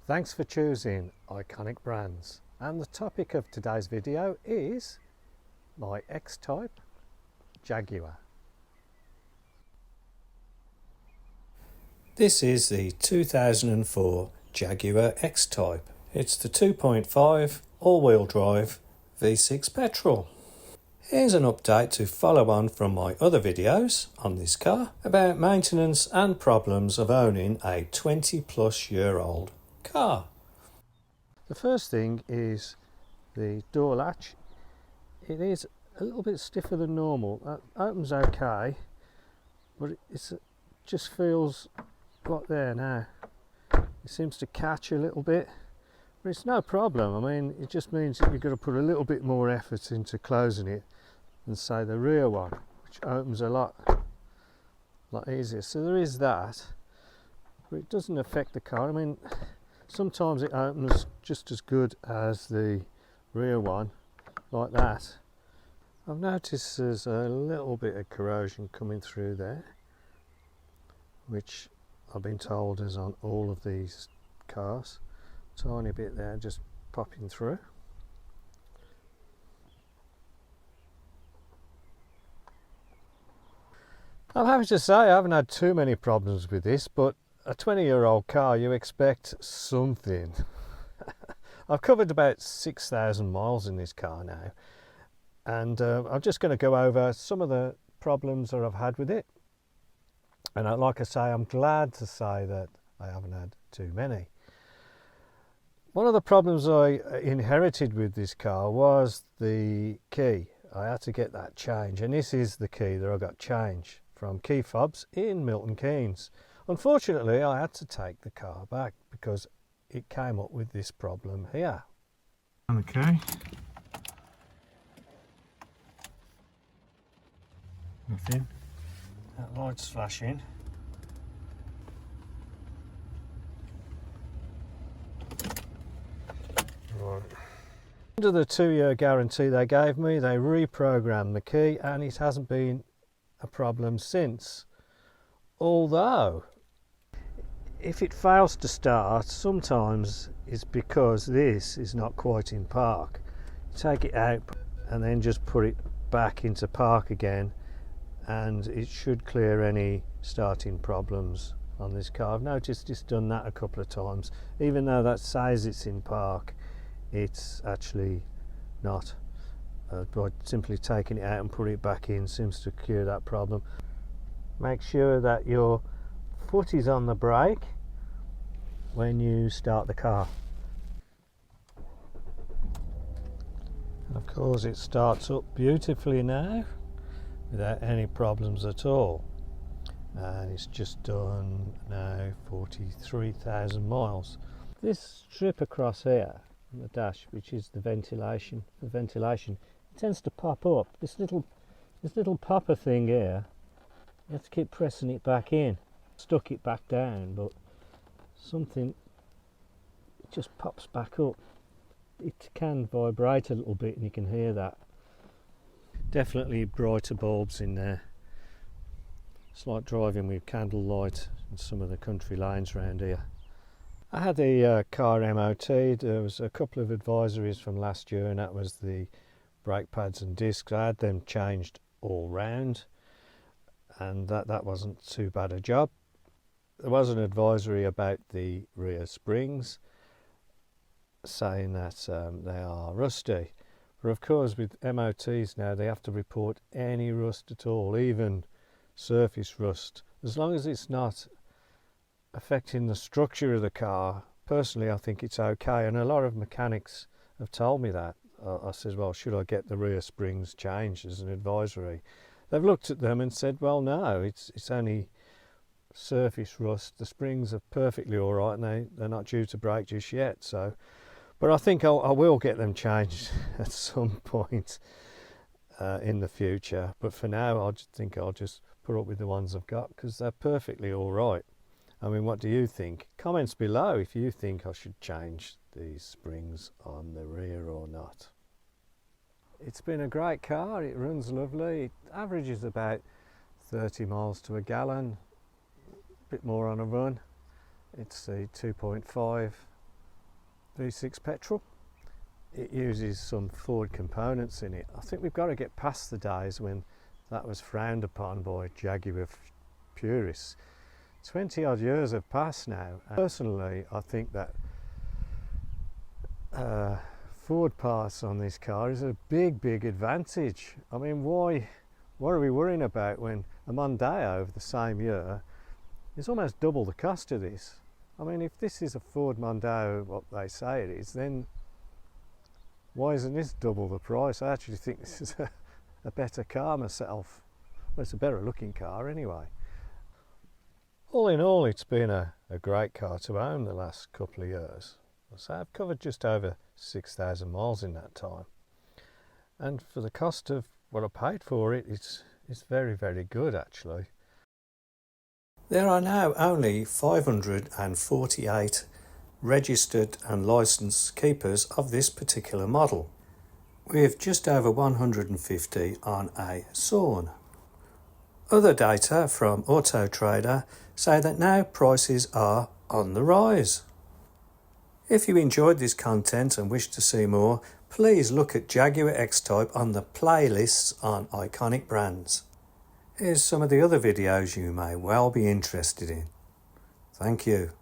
Thanks for choosing Iconic Brands, and the topic of today's video is my X-Type Jaguar. This is the 2004 Jaguar X Type. It's the 2.5 all-wheel drive V6 petrol. Here's an update to follow on from my other videos on this car about maintenance and problems of owning a 20-plus-year-old car. The first thing is the door latch. It is a little bit stiffer than normal. That opens okay, but it just feels like there now. It seems to catch a little bit, but it's no problem. I mean, it just means that you've got to put a little bit more effort into closing it than say the rear one, which opens a lot easier. So there is that, but it doesn't affect the car. I mean, sometimes it opens just as good as the rear one, like that. I've noticed there's a little bit of corrosion coming through there, which I've been told is on all of these cars. Tiny bit there just popping through. I'm happy to say I haven't had too many problems with this, but a 20-year-old car, you expect something. I've covered about 6,000 miles in this car now, and I'm just going to go over some of the problems that I've had with it. And like I say, I'm glad to say that I haven't had too many. One of the problems I inherited with this car was the key. I had to get that changed, and this is the key that I got changed from key fobs in Milton Keynes. Unfortunately, I had to take the car back because it came up with this problem here. Okay. Nothing. That light's flashing. Right. Under the 2-year guarantee they gave me, they reprogrammed the key, and it hasn't been a problem since. Although, if it fails to start, sometimes it's because this is not quite in park. Take it out and then just put it back into park again, and it should clear any starting problems on this car. I've noticed it's done that a couple of times. Even though that says it's in park, it's actually not. By simply taking it out and putting it back in seems to cure that problem. Make sure that your foot is on the brake when you start the car. And of course it starts up beautifully now without any problems at all, and it's just done now 43,000 miles. This strip across here on the dash, which is the ventilation, it tends to pop up. This little popper thing here, you have to keep pressing it back in. Stuck it back down, but something, it just pops back up. It can vibrate a little bit and you can hear that. Definitely brighter bulbs in there. It's like driving with candlelight in some of the country lanes around here. I had the car MOT. There was a couple of advisories from last year, and that was the brake pads and discs. I had them changed all round, and that wasn't too bad a job. There was an advisory about the rear springs, saying that they are rusty. But of course with MOTs now they have to report any rust at all, even surface rust, as long as it's not affecting the structure of the car. Personally, I think it's okay, and a lot of mechanics have told me that. I said, well, should I get the rear springs changed as an advisory? They've looked at them and said, well, no, it's only surface rust. The springs are perfectly all right, and they're not due to break just yet. So, but I think I will get them changed at some point in the future. But for now, I think I'll just put up with the ones I've got because they're perfectly all right. I mean, what do you think? Comments below if you think I should change these springs on the rear or not. It's been a great car. It runs lovely. It averages about 30 miles to a gallon, a bit more on a run. It's a 2.5 V6 petrol. It uses some Ford components in it. I think we've got to get past the days when that was frowned upon by Jaguar purists. 20 odd years have passed now. And personally, I think that Ford parts on this car is a big advantage. I mean, what are we worrying about when a Mondeo of the same year is almost double the cost of this? I mean, if this is a Ford Mondeo, what they say it is, then why isn't this double the price? I actually think this is a better car myself. Well, it's a better looking car anyway. All in all, it's been a great car to own the last couple of years. So I've covered just over 6,000 miles in that time. And for the cost of what I paid for it, it's very good actually. There are now only 548 registered and licensed keepers of this particular model, with just over 150 on a Sawn. Other data from Auto Trader say that now prices are on the rise. If you enjoyed this content and wish to see more, please look at Jaguar X Type on the playlists on iconic brands. Here's some of the other videos you may well be interested in. Thank you.